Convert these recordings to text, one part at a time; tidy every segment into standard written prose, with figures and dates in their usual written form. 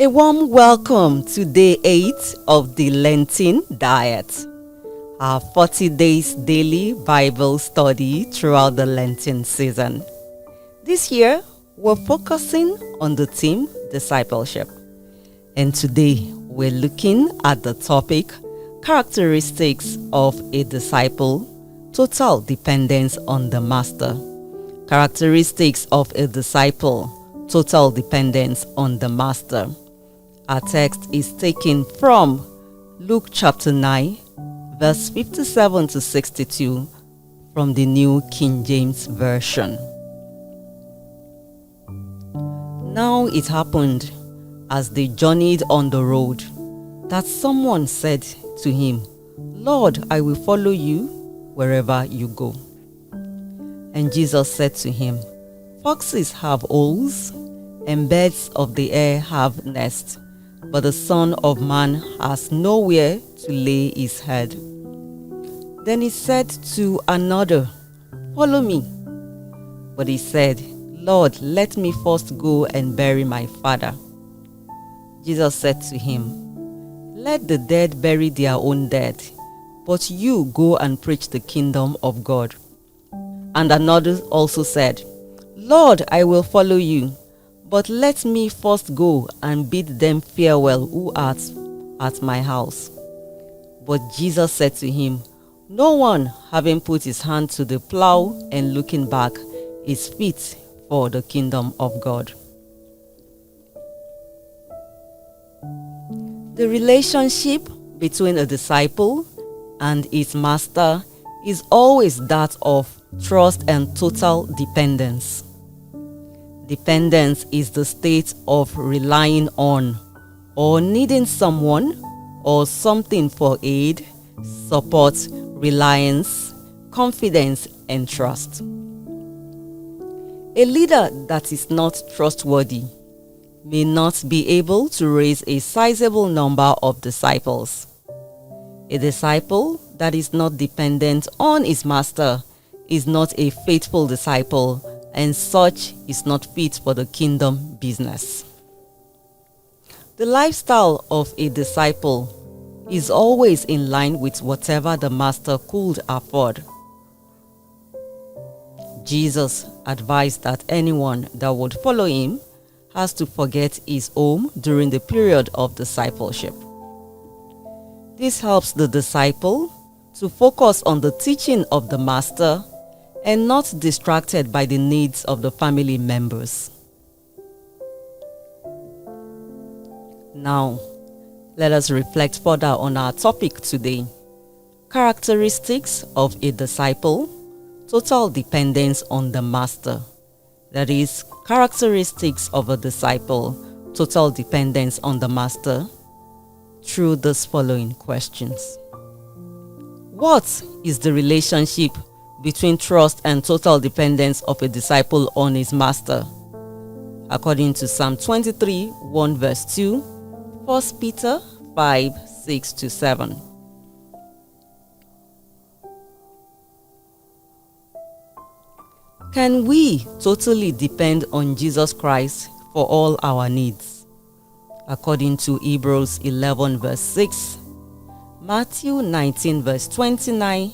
A warm welcome to day 8 of the Lenten diet, our 40 days daily Bible study throughout the Lenten season. This year, we're focusing on the theme discipleship. And today, we're looking at the topic characteristics of a disciple, total dependence on the Master. Characteristics of a disciple, total dependence on the Master. Our text is taken from Luke chapter 9, verse 57 to 62 from the New King James Version. Now it happened as they journeyed on the road that someone said to him, "Lord, I will follow you wherever you go." And Jesus said to him, "Foxes have holes, and birds of the air have nests, but the Son of Man has nowhere to lay his head." Then he said to another, "Follow me." But he said, "Lord, let me first go and bury my father." Jesus said to him, "Let the dead bury their own dead, but you go and preach the kingdom of God." And another also said, "Lord, I will follow you, but let me first go and bid them farewell who are at my house." But Jesus said to him, "No one, having put his hand to the plow and looking back, is fit for the kingdom of God." The relationship between a disciple and his master is always that of trust and total dependence. Dependence is the state of relying on or needing someone or something for aid, support, reliance, confidence, and trust. A leader that is not trustworthy may not be able to raise a sizable number of disciples. A disciple that is not dependent on his master is not a faithful disciple, and such is not fit for the kingdom business. The lifestyle of a disciple is always in line with whatever the master could afford. Jesus advised that anyone that would follow him has to forget his home during the period of discipleship. This helps the disciple to focus on the teaching of the master and not distracted by the needs of the family members. Now, let us reflect further on our topic today. Characteristics of a disciple, total dependence on the master. That is, characteristics of a disciple, total dependence on the master, through these following questions. What is the relationship between trust and total dependence of a disciple on his master? According to Psalm 23, 1 verse 2, 1 Peter 5, 6 to 7. Can we totally depend on Jesus Christ for all our needs? According to Hebrews 11 verse 6, Matthew 19 verse 29,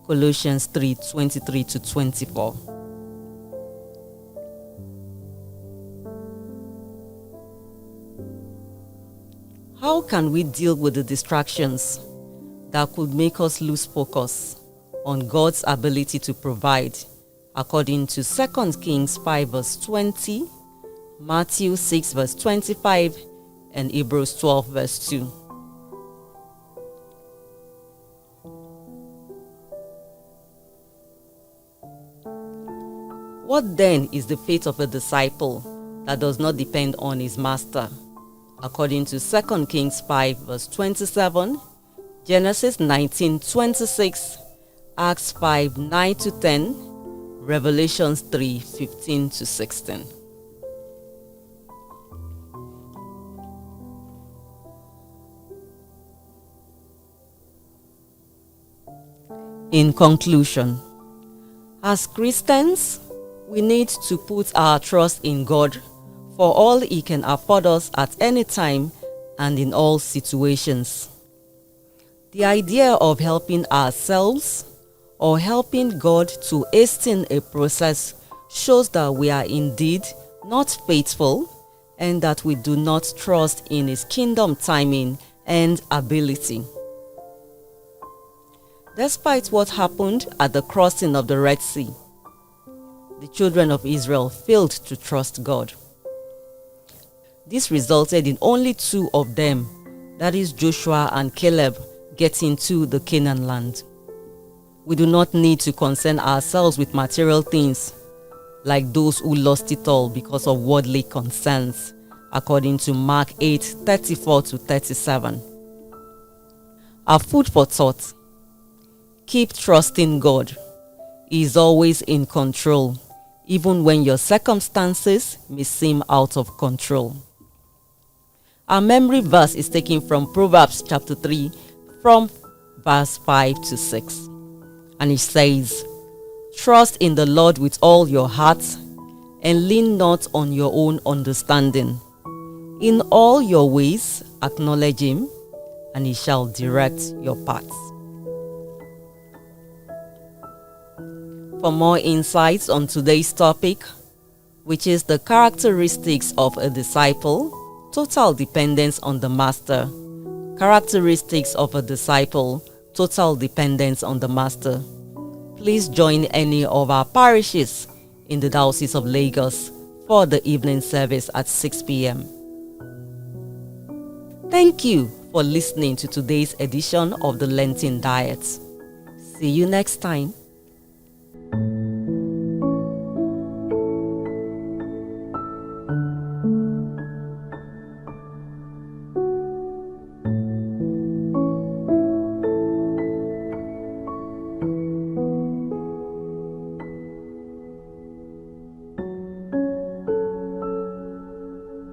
Colossians 3, 23 to 24. How can we deal with the distractions that could make us lose focus on God's ability to provide? According to 2 Kings 5 verse 20, Matthew 6 verse 25, and Hebrews 12 verse 2. What then is the fate of a disciple that does not depend on his master? According to 2 Kings 5 verse 27, Genesis 19:26, Acts 5 9 to 10, Revelations 3 15 to 16. In conclusion, as Christians, we need to put our trust in God for all He can afford us at any time and in all situations. The idea of helping ourselves or helping God to hasten a process shows that we are indeed not faithful and that we do not trust in His kingdom timing and ability. Despite what happened at the crossing of the Red Sea, the children of Israel failed to trust God. This resulted in only 2 of them, that is Joshua and Caleb, getting to the Canaan land. We do not need to concern ourselves with material things like those who lost it all because of worldly concerns, according to Mark 8:34-37. Our food for thought: keep trusting God. He is always in control, even when your circumstances may seem out of control. Our memory verse is taken from Proverbs chapter 3, from verse 5-6. And it says, "Trust in the Lord with all your heart, and lean not on your own understanding. In all your ways acknowledge Him, and He shall direct your paths." For more insights on today's topic, which is the characteristics of a disciple, total dependence on the Master. Characteristics of a disciple, total dependence on the Master. Please join any of our parishes in the Diocese of Lagos for the evening service at 6 p.m. Thank you for listening to today's edition of the Lenten Diet. See you next time.